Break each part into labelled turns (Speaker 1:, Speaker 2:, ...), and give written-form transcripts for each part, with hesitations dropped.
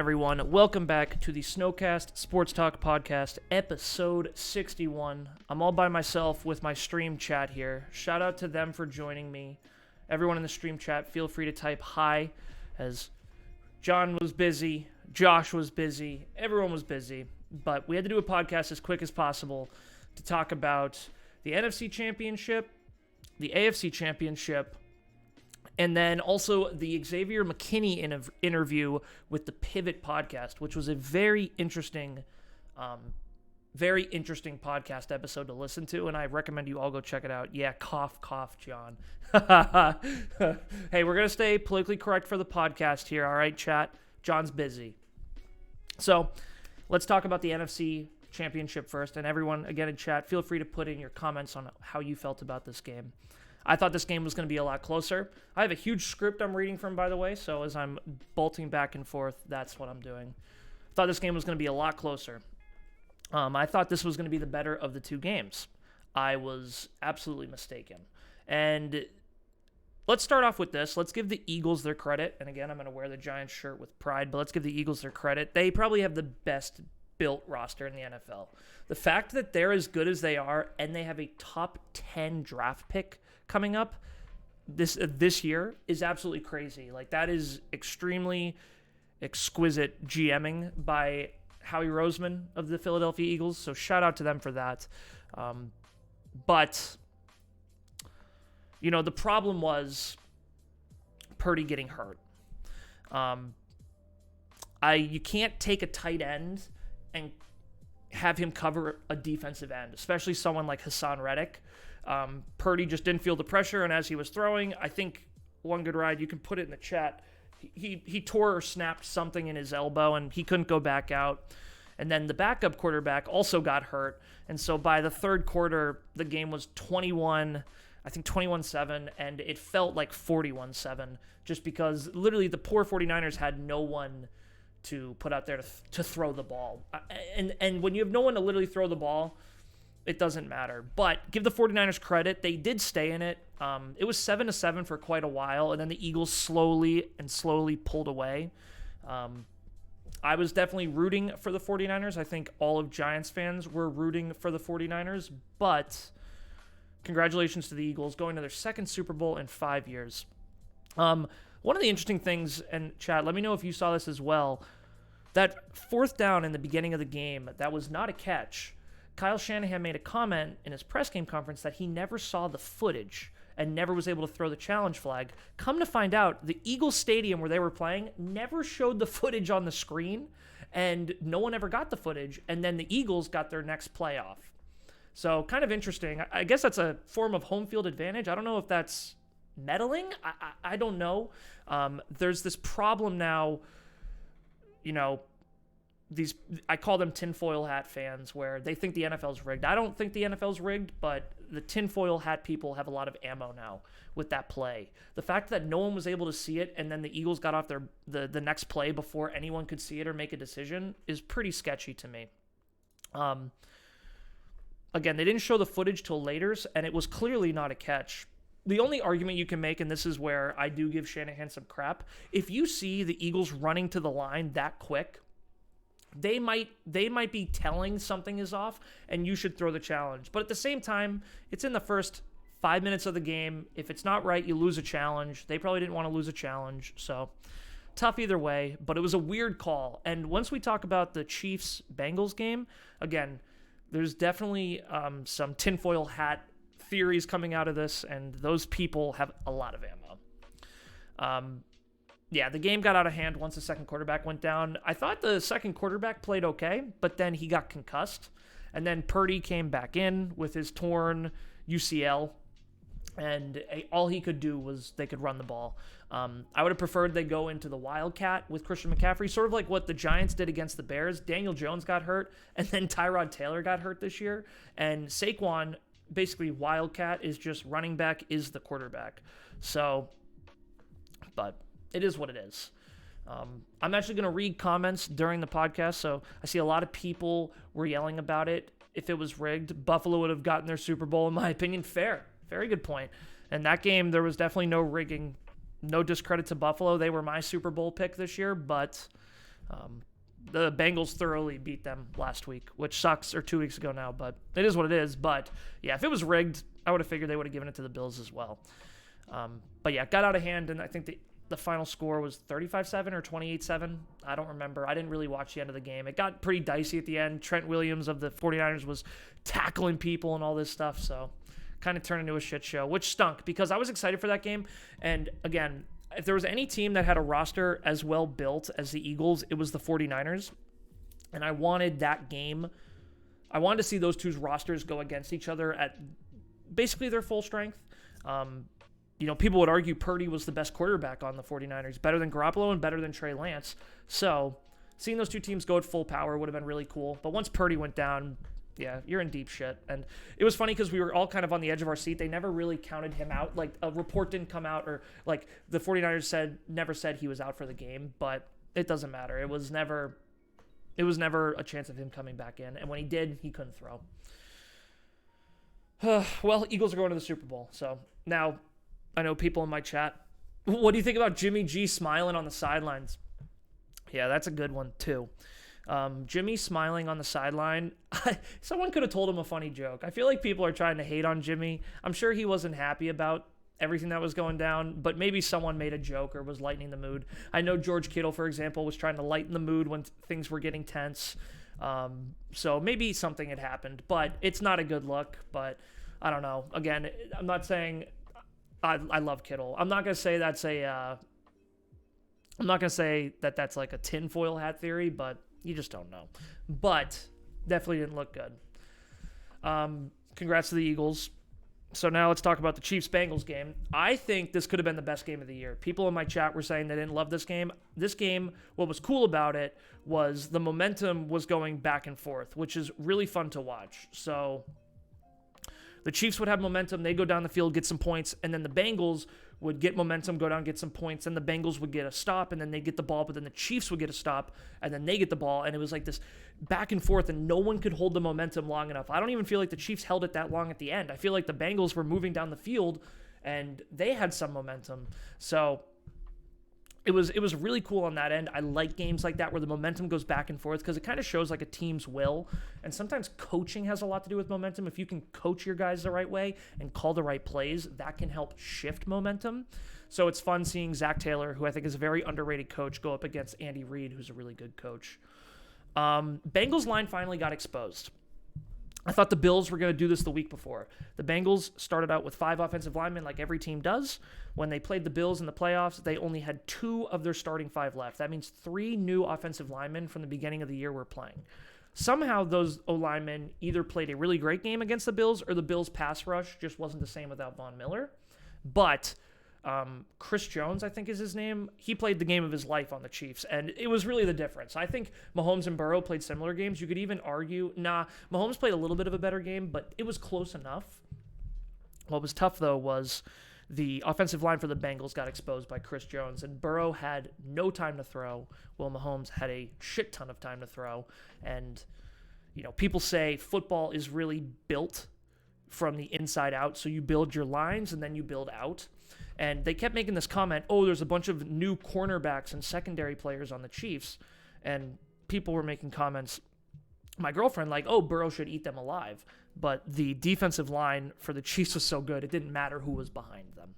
Speaker 1: Everyone, welcome back to the Snowcast Sports Talk Podcast, episode 61. I'm all by myself with my stream chat here. Shout out to them for joining me. Everyone in the stream chat, feel free to type hi, as John was busy, Josh was busy, everyone was busy, but we had to do a podcast as quick as possible to talk about the NFC Championship, the AFC Championship, and then also the Xavier McKinney interview with the Pivot podcast, which was a very interesting podcast episode to listen to, and I recommend you all go check it out. Yeah, cough, John. Hey, we're going to stay politically correct for the podcast here, all right, chat? John's busy. So let's talk about the NFC Championship first, and everyone, again, in chat, feel free to put in your comments on how you felt about this game. I thought this game was going to be a lot closer. I have a huge script I'm reading from, by the way, so as I'm bolting back and forth, that's what I'm doing. I thought this game was going to be a lot closer. I thought this was going to be the better of the two games. I was absolutely mistaken. And let's start off with this. Let's give the Eagles their credit. And again, I'm going to wear the Giants shirt with pride, but let's give the Eagles their credit. They probably have the best built roster in the NFL. The fact that they're as good as they are and they have a top 10 draft pick coming up this year is absolutely crazy. Like, that is extremely exquisite GMing by Howie Roseman of the Philadelphia Eagles. So shout out to them for that. But you know, the problem was Purdy getting hurt. You can't take a tight end and have him cover a defensive end, especially someone like Hassan Reddick. Purdy just didn't feel the pressure, and as he was throwing, I think one good ride, you can put it in the chat, he tore or snapped something in his elbow, and he couldn't go back out. And then the backup quarterback also got hurt, and so by the third quarter, the game was 21-7, and it felt like 41-7, just because literally the poor 49ers had no one to put out there to throw the ball. And when you have no one to literally throw the ball, it doesn't matter. But give the 49ers credit. They did stay in it. It was 7-7 for quite a while, and then the Eagles slowly pulled away. I was definitely rooting for the 49ers. I think all of Giants fans were rooting for the 49ers, but congratulations to the Eagles going to their second Super Bowl in 5 years. One of the interesting things, and chat, let me know if you saw this as well, that fourth down in the beginning of the game, that was not a catch. Kyle Shanahan made a comment in his press game conference that he never saw the footage and never was able to throw the challenge flag. Come to find out, the Eagles Stadium where they were playing never showed the footage on the screen, and no one ever got the footage, and then the Eagles got their next playoff. So kind of interesting. I guess that's a form of home field advantage. I don't know if that's meddling. I don't know. There's this problem now, you know, I call them tinfoil hat fans, where they think the NFL's rigged. I don't think the NFL's rigged, but the tinfoil hat people have a lot of ammo now with that play. The fact that no one was able to see it, and then the Eagles got off the next play before anyone could see it or make a decision, is pretty sketchy to me. Again, they didn't show the footage till later, and it was clearly not a catch. The only argument you can make, and this is where I do give Shanahan some crap, if you see the Eagles running to the line that quick, they might be telling something is off, and you should throw the challenge. But at the same time, it's in the first 5 minutes of the game. If it's not right, you lose a challenge. They probably didn't want to lose a challenge, so tough either way. But it was a weird call. And once we talk about the Chiefs-Bengals game, again, there's definitely some tinfoil hat theories coming out of this, and those people have a lot of ammo. Yeah, the game got out of hand once the second quarterback went down. I thought the second quarterback played okay, but then he got concussed. And then Purdy came back in with his torn UCL, and all he could do was they could run the ball. I would have preferred they go into the Wildcat with Christian McCaffrey, sort of like what the Giants did against the Bears. Daniel Jones got hurt, and then Tyrod Taylor got hurt this year. And Saquon, basically Wildcat, is just running back is the quarterback. So, but it is what it is. I'm actually going to read comments during the podcast, so I see a lot of people were yelling about it. If it was rigged, Buffalo would have gotten their Super Bowl, in my opinion. Fair. Very good point. And that game, there was definitely no rigging. No discredit to Buffalo. They were my Super Bowl pick this year, but The Bengals thoroughly beat them last week, which sucks, or 2 weeks ago now, but it is what it is. But yeah, if it was rigged, I would have figured they would have given it to the Bills as well. But yeah, it got out of hand, and I think the final score was 35-7 or 28-7. I don't remember. I didn't really watch the end of the game. It got pretty dicey at the end. Trent Williams of the 49ers was tackling people and all this stuff, so kind of turned into a shit show, which stunk because I was excited for that game. And again, if there was any team that had a roster as well built as the Eagles, it was the 49ers. And I wanted that game. I wanted to see those two rosters go against each other at basically their full strength. People would argue Purdy was the best quarterback on the 49ers, better than Garoppolo and better than Trey Lance. So seeing those two teams go at full power would have been really cool. But once Purdy went down, yeah, you're in deep shit. And it was funny because we were all kind of on the edge of our seat. They never really counted him out. Like, a report didn't come out, or like the 49ers never said he was out for the game, but it doesn't matter. It was never a chance of him coming back in. And when he did, he couldn't throw. Well, Eagles are going to the Super Bowl. So now I know people in my chat, what do you think about Jimmy G smiling on the sidelines? Yeah, that's a good one too. Jimmy smiling on the sideline. Someone could have told him a funny joke. I feel like people are trying to hate on Jimmy. I'm sure he wasn't happy about everything that was going down, but maybe someone made a joke or was lightening the mood. I know George Kittle, for example, was trying to lighten the mood when things were getting tense. So maybe something had happened, but it's not a good look. But I don't know. Again, I'm not saying I love Kittle. I'm not gonna say that's that's like a tinfoil hat theory, but you just don't know. But definitely didn't look good. Congrats to the Eagles. So now let's talk about the Chiefs-Bengals game. I think this could have been the best game of the year. People in my chat were saying they didn't love this game. This game, what was cool about it was the momentum was going back and forth, which is really fun to watch. So the Chiefs would have momentum, they go down the field, get some points, and then the Bengals would get momentum, go down, get some points, and the Bengals would get a stop, and then they get the ball, but then the Chiefs would get a stop, and then they get the ball, and it was like this back and forth, and no one could hold the momentum long enough. I don't even feel like the Chiefs held it that long at the end. I feel like the Bengals were moving down the field, and they had some momentum. So it was really cool on that end. I like games like that where the momentum goes back and forth because it kind of shows like a team's will. And sometimes coaching has a lot to do with momentum. If you can coach your guys the right way and call the right plays, that can help shift momentum. So it's fun seeing Zach Taylor, who I think is a very underrated coach, go up against Andy Reid, who's a really good coach. Bengals line finally got exposed. I thought the Bills were going to do this the week before. The Bengals started out with 5 offensive linemen like every team does. When they played the Bills in the playoffs, they only had 2 of their starting 5 left. That means 3 new offensive linemen from the beginning of the year were playing. Somehow those O-linemen either played a really great game against the Bills or the Bills' pass rush just wasn't the same without Von Miller. But Chris Jones, I think is his name, he played the game of his life on the Chiefs, and it was really the difference. I think Mahomes and Burrow played similar games. You could even argue, Mahomes played a little bit of a better game, but it was close enough. What was tough, though, was the offensive line for the Bengals got exposed by Chris Jones, and Burrow had no time to throw, while Mahomes had a shit ton of time to throw. And, people say football is really built from the inside out, so you build your lines and then you build out. And they kept making this comment, there's a bunch of new cornerbacks and secondary players on the Chiefs. And people were making comments, my girlfriend, like, Burrow should eat them alive. But the defensive line for the Chiefs was so good, it didn't matter who was behind them.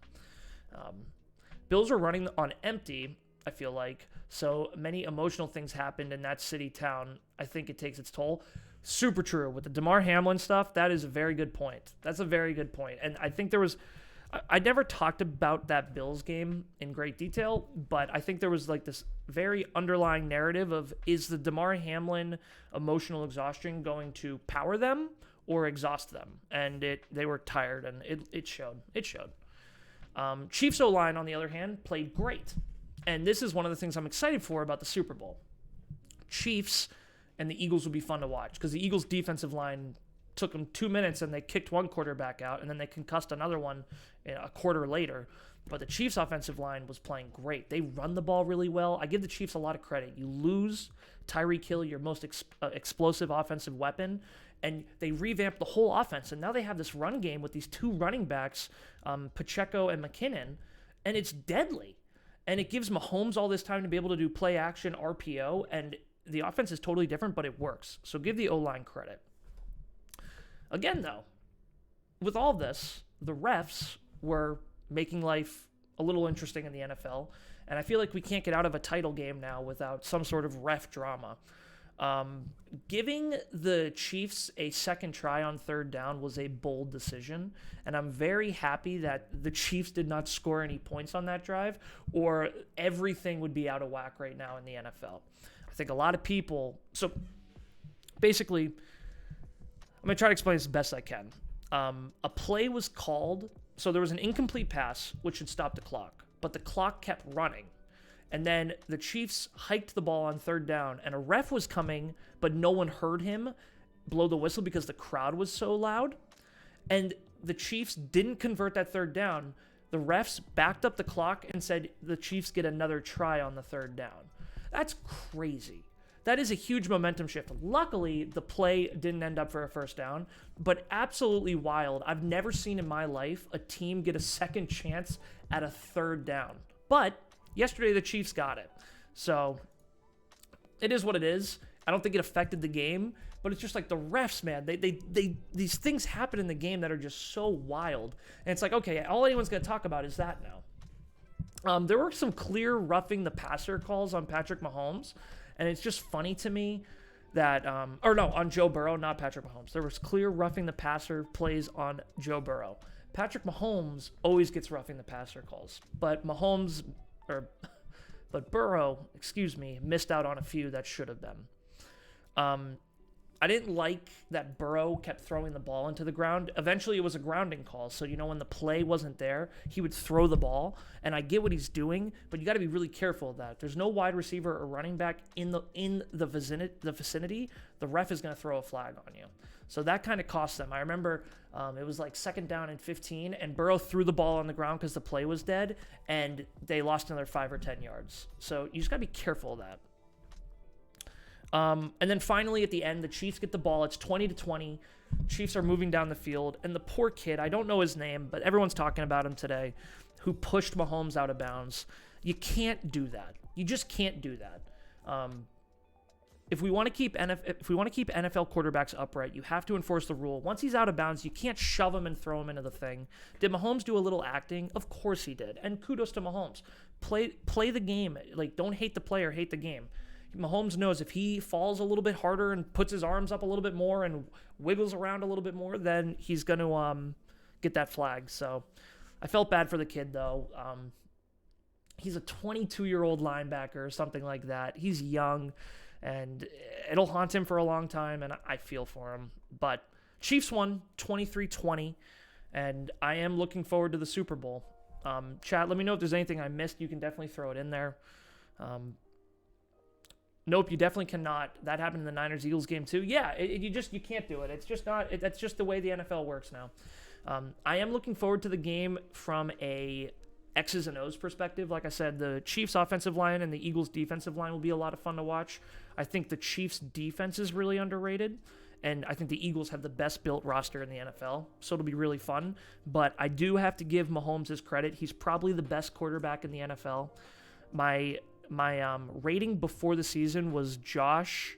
Speaker 1: Bills were running on empty, I feel like. So many emotional things happened in that city town. I think it takes its toll. Super true. With the Damar Hamlin stuff, that is a very good point. That's a very good point. And I think I never talked about that Bills game in great detail, but I think there was like this very underlying narrative of, is the Damar Hamlin emotional exhaustion going to power them or exhaust them? And they were tired, and it showed. It showed. Chiefs O-line, on the other hand, played great. And this is one of the things I'm excited for about the Super Bowl. Chiefs and the Eagles will be fun to watch because the Eagles' defensive line took them 2 minutes and they kicked one quarterback out, and then they concussed another one a quarter later. But the Chiefs' offensive line was playing great. They run the ball really well. I give the Chiefs a lot of credit. You lose Tyreek Hill, your most explosive offensive weapon, and they revamped the whole offense. And now they have this run game with these 2 running backs, Pacheco and McKinnon, and it's deadly. And it gives Mahomes all this time to be able to do play action, RPO, and the offense is totally different, but it works. So give the O-line credit. Again, though, with all this, the refs were making life a little interesting in the NFL, and I feel like we can't get out of a title game now without some sort of ref drama. Giving the Chiefs a second try on third down was a bold decision, and I'm very happy that the Chiefs did not score any points on that drive, or everything would be out of whack right now in the NFL. I think a lot of people... So, basically, I'm going to try to explain this as best I can. A play was called, so there was an incomplete pass, which should stop the clock, but the clock kept running. And then the Chiefs hiked the ball on third down, and a ref was coming, but no one heard him blow the whistle because the crowd was so loud. And the Chiefs didn't convert that third down. The refs backed up the clock and said the Chiefs get another try on the third down. That's crazy. That is a huge momentum shift. Luckily, the play didn't end up for a first down, but absolutely wild. I've never seen in my life a team get a second chance at a third down. But yesterday, the Chiefs got it. So it is what it is. I don't think it affected the game, but it's just like the refs, man. These things happen in the game that are just so wild. And it's like, okay, all anyone's going to talk about is that now. There were some clear roughing the passer calls on Patrick Mahomes. And it's just funny to me that, on Joe Burrow, not Patrick Mahomes. There was clear roughing the passer plays on Joe Burrow. Patrick Mahomes always gets roughing the passer calls. But Burrow, missed out on a few that should have been. I didn't like that Burrow kept throwing the ball into the ground. Eventually, it was a grounding call. So, when the play wasn't there, he would throw the ball. And I get what he's doing, but you got to be really careful of that. There's no wide receiver or running back in the vicinity. The ref is going to throw a flag on you. So that kind of cost them. I remember it was like 2nd down and 15, and Burrow threw the ball on the ground because the play was dead, and they lost another 5 or 10 yards. So you just got to be careful of that. And then finally at the end, the Chiefs get the ball. It's 20-20. Chiefs are moving down the field. And the poor kid, I don't know his name, but everyone's talking about him today, who pushed Mahomes out of bounds. You can't do that. You just can't do that. If we want to keep NFL quarterbacks upright, you have to enforce the rule. Once he's out of bounds, you can't shove him and throw him into the thing. Did Mahomes do a little acting? Of course he did. And kudos to Mahomes. Play the game. Like, don't hate the player, hate the game. Mahomes knows if he falls a little bit harder and puts his arms up a little bit more and wiggles around a little bit more, then he's going to get that flag. So I felt bad for the kid, though. He's a 22-year-old linebacker or something like that. He's young, and it'll haunt him for a long time, and I feel for him. But Chiefs won 23-20, and I am looking forward to the Super Bowl. Chat, let me know if there's anything I missed. You can definitely throw it in there. Nope, you definitely cannot. That happened in the Niners-Eagles game too. Yeah, you can't do it. It's just not. That's just the way the NFL works now. I am looking forward to the game from a X's and O's perspective. Like I said, the Chiefs' offensive line and the Eagles' defensive line will be a lot of fun to watch. I think the Chiefs' defense is really underrated, and I think the Eagles have the best built roster in the NFL, so it'll be really fun. But I do have to give Mahomes his credit. He's probably the best quarterback in the NFL. My rating before the season was Josh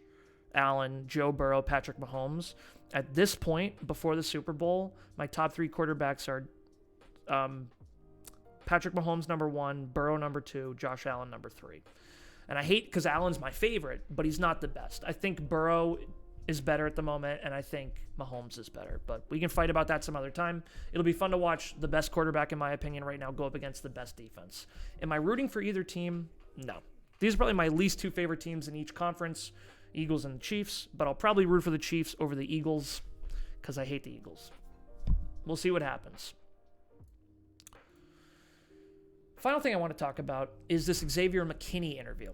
Speaker 1: Allen, Joe Burrow, Patrick Mahomes. At this point, before the Super Bowl, my top 3 quarterbacks are Patrick Mahomes number 1, Burrow number 2, Josh Allen number 3. And I hate because Allen's my favorite, but he's not the best. I think Burrow is better at the moment, and I think Mahomes is better. But we can fight about that some other time. It'll be fun to watch the best quarterback, in my opinion, right now go up against the best defense. Am I rooting for either team? No. These are probably my least 2 favorite teams in each conference, Eagles and the Chiefs, but I'll probably root for the Chiefs over the Eagles because I hate the Eagles. We'll see what happens. Final thing I want to talk about is this Xavier McKinney interview.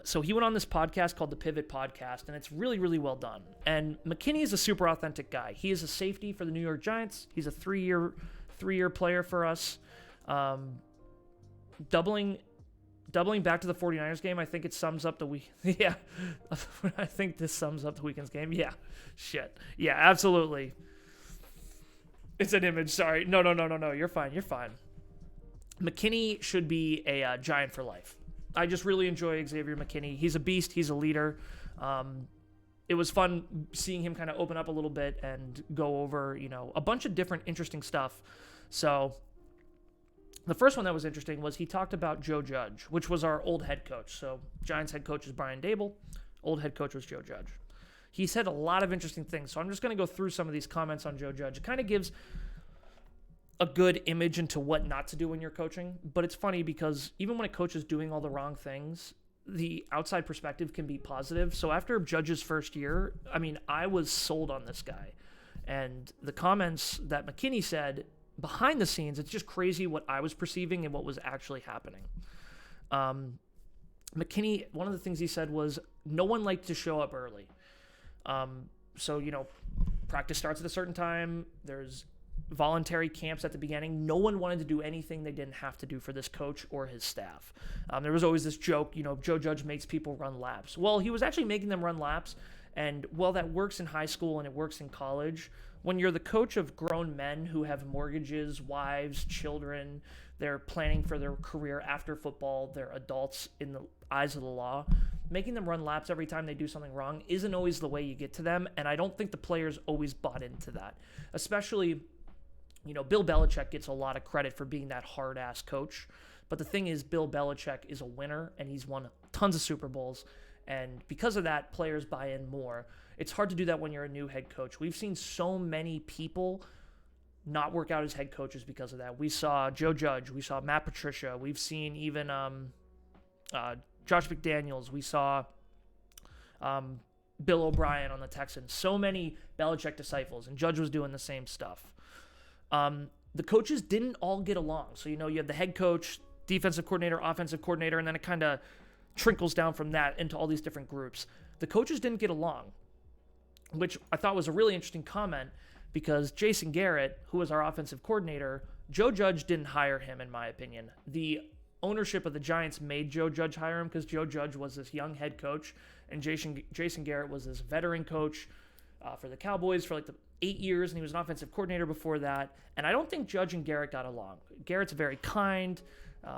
Speaker 1: So he went on this podcast called the Pivot Podcast, and it's really, really well done. And McKinney is a super authentic guy. He is a safety for the New York Giants. He's a three-year player for us. Doubling back to the 49ers game, I think it sums up the week. Yeah, I think this sums up the weekend's game. Yeah, shit. Yeah, absolutely. It's an image. Sorry. No. You're fine. McKinney should be a Giant for life. I just really enjoy Xavier McKinney. He's a beast. He's a leader. It was fun seeing him kind of open up a little bit and go over, a bunch of different interesting stuff. So the first one that was interesting was he talked about Joe Judge, which was our old head coach. So Giants head coach is Brian Daboll. Old head coach was Joe Judge. He said a lot of interesting things. So I'm just going to go through some of these comments on Joe Judge. It kind of gives a good image into what not to do when you're coaching. But it's funny because even when a coach is doing all the wrong things, the outside perspective can be positive. So after Judge's first year, I was sold on this guy. And the comments that McKinney said behind the scenes, it's just crazy what I was perceiving and what was actually happening. McKinney, one of the things he said was no one liked to show up early. So, practice starts at a certain time. There's voluntary camps at the beginning. No one wanted to do anything they didn't have to do for this coach or his staff. There was always this joke, Joe Judge makes people run laps. Well, he was actually making them run laps. And while that works in high school and it works in college, when you're the coach of grown men who have mortgages, wives, children, they're planning for their career after football, they're adults in the eyes of the law, making them run laps every time they do something wrong isn't always the way you get to them. And I don't think the players always bought into that. Especially, Bill Belichick gets a lot of credit for being that hard-ass coach. But the thing is, Bill Belichick is a winner, and he's won tons of Super Bowls. And because of that, players buy in more. It's hard to do that when you're a new head coach. We've seen so many people not work out as head coaches because of that. We saw Joe Judge. We saw Matt Patricia. We've seen even Josh McDaniels. We saw Bill O'Brien on the Texans. So many Belichick disciples, and Judge was doing the same stuff. The coaches didn't all get along. So, you have the head coach, defensive coordinator, offensive coordinator, and then it kind of trickles down from that into all these different groups. The coaches didn't get along, which I thought was a really interesting comment because Jason Garrett, who was our offensive coordinator, Joe Judge didn't hire him, in my opinion. The ownership of the Giants made Joe Judge hire him because Joe Judge was this young head coach, and Jason Garrett was this veteran coach for the Cowboys for the 8 years, and he was an offensive coordinator before that. And I don't think Judge and Garrett got along. Garrett's very kind,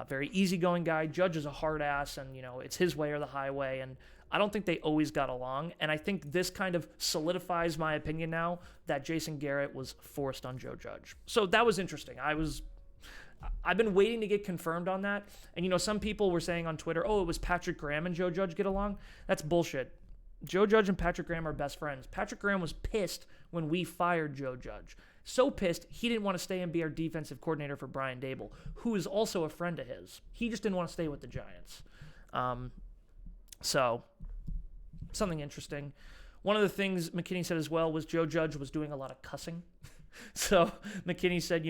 Speaker 1: very easygoing guy. Judge is a hard ass, and it's his way or the highway. And I don't think they always got along. And I think this kind of solidifies my opinion now that Jason Garrett was forced on Joe Judge. So that was interesting. I've been waiting to get confirmed on that. And some people were saying on Twitter, it was Patrick Graham and Joe Judge get along. That's bullshit. Joe Judge and Patrick Graham are best friends. Patrick Graham was pissed when we fired Joe Judge. So pissed, he didn't want to stay and be our defensive coordinator for Brian Daboll, who is also a friend of his. He just didn't want to stay with the Giants. So, something interesting. One of the things McKinney said as well was Joe Judge was doing a lot of cussing. So, McKinney said,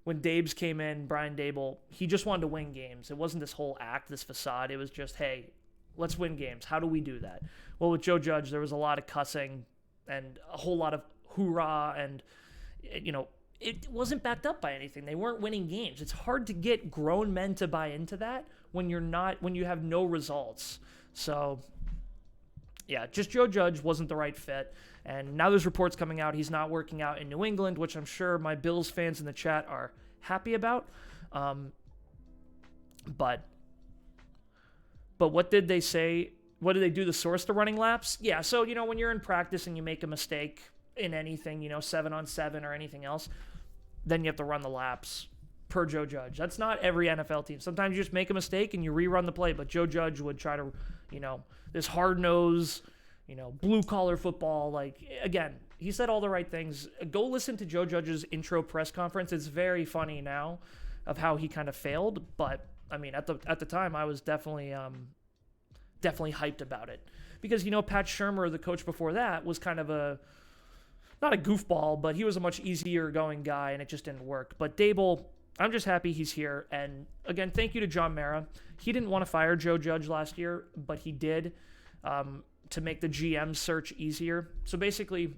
Speaker 1: when Dabes came in, Brian Daboll, he just wanted to win games. It wasn't this whole act, this facade. It was just, hey, let's win games. How do we do that? Well, with Joe Judge, there was a lot of cussing and a whole lot of hoorah, and it wasn't backed up by anything. They weren't winning games. It's hard to get grown men to buy into that when you have no results. So, yeah, just Joe Judge wasn't the right fit. And now there's reports coming out he's not working out in New England, which I'm sure my Bills fans in the chat are happy about. But what did they say? What did they do to source the running laps? Yeah, so, when you're in practice and you make a mistake in anything, 7-on-7 or anything else, then you have to run the laps per Joe Judge. That's not every NFL team. Sometimes you just make a mistake and you rerun the play, but Joe Judge would try to, this hard-nosed, blue-collar football. Again, he said all the right things. Go listen to Joe Judge's intro press conference. It's very funny now of how he kind of failed, but at the time, I was definitely hyped about it because Pat Shurmur, the coach before that, was kind of not a goofball, but he was a much easier going guy, and it just didn't work. But Daboll, I'm just happy he's here, and again, thank you to John Mara. He didn't want to fire Joe Judge last year, but he did to make the GM search easier. So basically,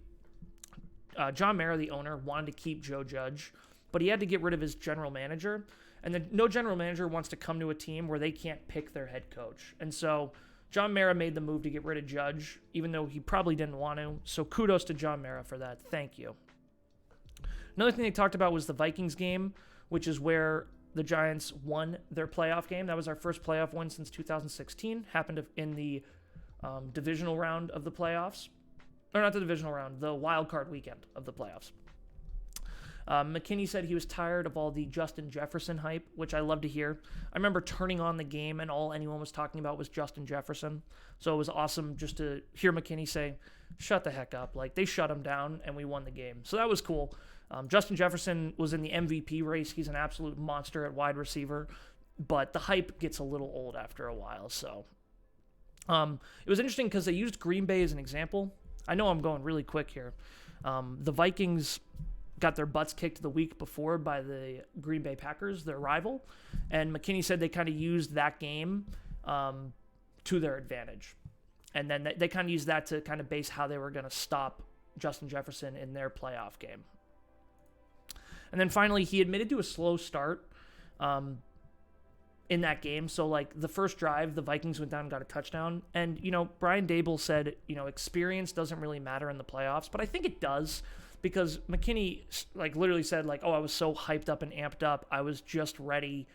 Speaker 1: John Mara, the owner, wanted to keep Joe Judge, but he had to get rid of his general manager. And then no general manager wants to come to a team where they can't pick their head coach. And so John Mara made the move to get rid of Judge, even though he probably didn't want to. So kudos to John Mara for that. Thank you. Another thing they talked about was the Vikings game, which is where the Giants won their playoff game. That was our first playoff win since 2016. Happened in the divisional round of the playoffs. Or not the divisional round, the wild card weekend of the playoffs. McKinney said he was tired of all the Justin Jefferson hype, which I love to hear. I remember turning on the game and all anyone was talking about was Justin Jefferson. So it was awesome just to hear McKinney say, shut the heck up. Like, they shut him down and we won the game. So that was cool. Justin Jefferson was in the MVP race. He's an absolute monster at wide receiver. But the hype gets a little old after a while. So it was interesting because they used Green Bay as an example. I know I'm going really quick here. The Vikings got their butts kicked the week before by the Green Bay Packers, their rival. And McKinney said they kind of used that game to their advantage. And then they kind of used that to kind of base how they were going to stop Justin Jefferson in their playoff game. And then finally, he admitted to a slow start in that game. So, like, the first drive, the Vikings went down and got a touchdown. And, Brian Daboll said, experience doesn't really matter in the playoffs. But I think it does. Because McKinney, literally said, I was so hyped up and amped up, I was just ready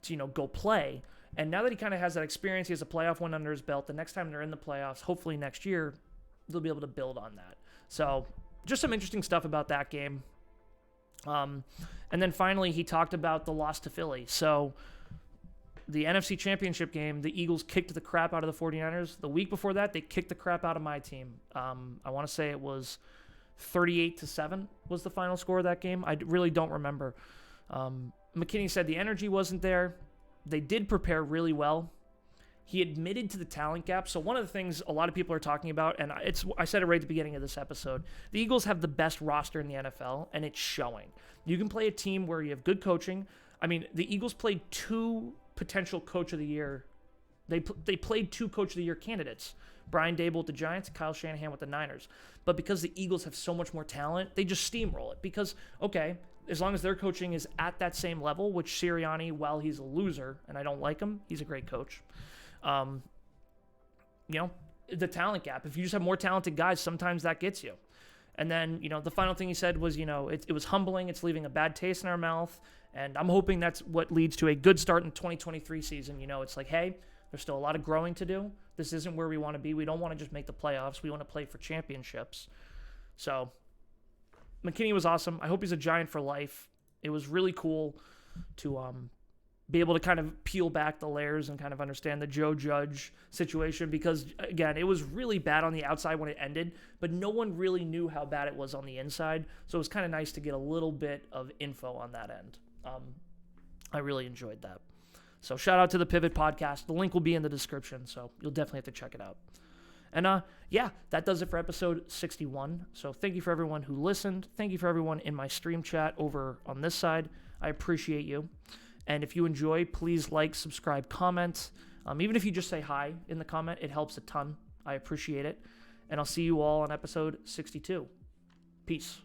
Speaker 1: to, go play. And now that he kind of has that experience, he has a playoff win under his belt, the next time they're in the playoffs, hopefully next year, they'll be able to build on that. So, just some interesting stuff about that game. And then finally, he talked about the loss to Philly. So, the NFC Championship game, the Eagles kicked the crap out of the 49ers. The week before that, they kicked the crap out of my team. I want to say it was 38-7 was the final score of that game. I really don't remember. McKinney said the energy wasn't there. They did prepare really well. He admitted to the talent gap. So one of the things a lot of people are talking about, and I said it right at the beginning of this episode, the Eagles have the best roster in the NFL, and it's showing. You can play a team where you have good coaching. I mean, the Eagles played two potential Coach of the Year. They played two Coach of the Year candidates. Brian Daboll with the Giants, Kyle Shanahan with the Niners. But because the Eagles have so much more talent, they just steamroll it. Because, okay, as long as their coaching is at that same level, which Sirianni, while he's a loser, and I don't like him, he's a great coach. The talent gap. If you just have more talented guys, sometimes that gets you. And then, the final thing he said was, it was humbling. It's leaving a bad taste in our mouth. And I'm hoping that's what leads to a good start in 2023 season. It's like, hey, there's still a lot of growing to do. This isn't where we want to be. We don't want to just make the playoffs. We want to play for championships. So, McKinney was awesome. I hope he's a Giant for life. It was really cool to be able to kind of peel back the layers and kind of understand the Joe Judge situation because, again, it was really bad on the outside when it ended, but no one really knew how bad it was on the inside. So it was kind of nice to get a little bit of info on that end. I really enjoyed that. So shout out to the Pivot Podcast. The link will be in the description, so you'll definitely have to check it out. And that does it for episode 61. So thank you for everyone who listened. Thank you for everyone in my stream chat over on this side. I appreciate you. And if you enjoy, please like, subscribe, comment. Even if you just say hi in the comment, it helps a ton. I appreciate it. And I'll see you all on episode 62. Peace.